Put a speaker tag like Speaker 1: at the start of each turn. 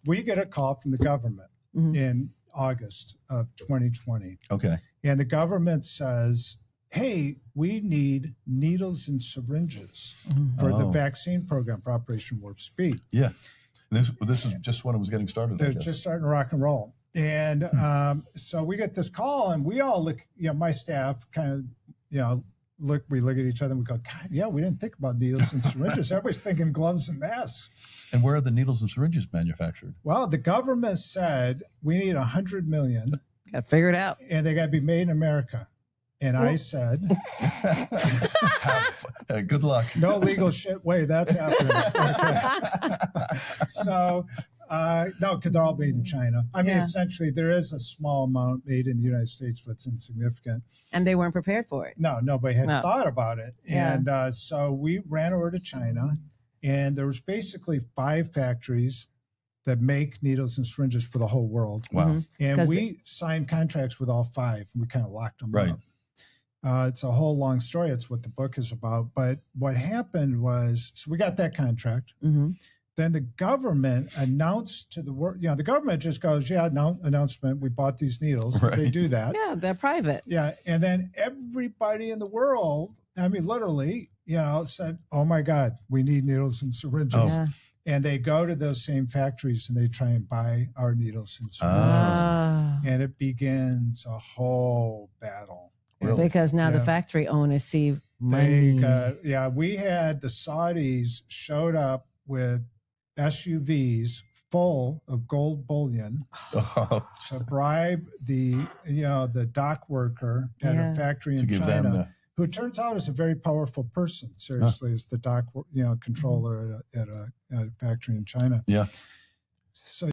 Speaker 1: we get a call from the government in August of 2020.
Speaker 2: Okay.
Speaker 1: And the government says, hey, we need needles and syringes for the vaccine program for Operation Warp Speed.
Speaker 2: Yeah. This is just when it was getting started.
Speaker 1: They're just starting to rock and roll. And so we get this call, and we all look, my staff kind of, we look at each other and we go, God, yeah, we didn't think about needles and syringes. Everybody's thinking gloves and masks.
Speaker 2: And where are the needles and syringes manufactured?
Speaker 1: Well, the government said we need 100 million.
Speaker 3: Got to figure it out.
Speaker 1: And they got to be made in America. And I said,
Speaker 2: good luck.
Speaker 1: No legal shit way that's happening. So, no, because they're all made in China. I mean, essentially, there is a small amount made in the United States, but it's insignificant.
Speaker 3: And they weren't prepared for it.
Speaker 1: No, nobody had thought about it.
Speaker 3: Yeah.
Speaker 1: And so we ran over to China, and there was basically 5 factories that make needles and syringes for the whole world.
Speaker 2: Wow.
Speaker 1: And we signed contracts with all 5, and we kind of locked them up. It's a whole long story. It's what the book is about. But what happened was, so we got that contract. Then the government announced to the world, the government just goes, announcement, we bought these needles. Right. They do that.
Speaker 3: Yeah, they're private.
Speaker 1: Yeah. And then everybody in the world, I mean, literally, said, oh my God, we need needles and syringes. Yeah. And they go to those same factories and they try and buy our needles and syringes. And it begins a whole battle.
Speaker 3: Really? Because now the factory owners see money.
Speaker 1: We had the Saudis showed up with SUVs full of gold bullion to bribe the dock worker at a factory in China, who turns out is a very powerful person. Seriously, is the dock controller at a factory in China.
Speaker 2: Yeah.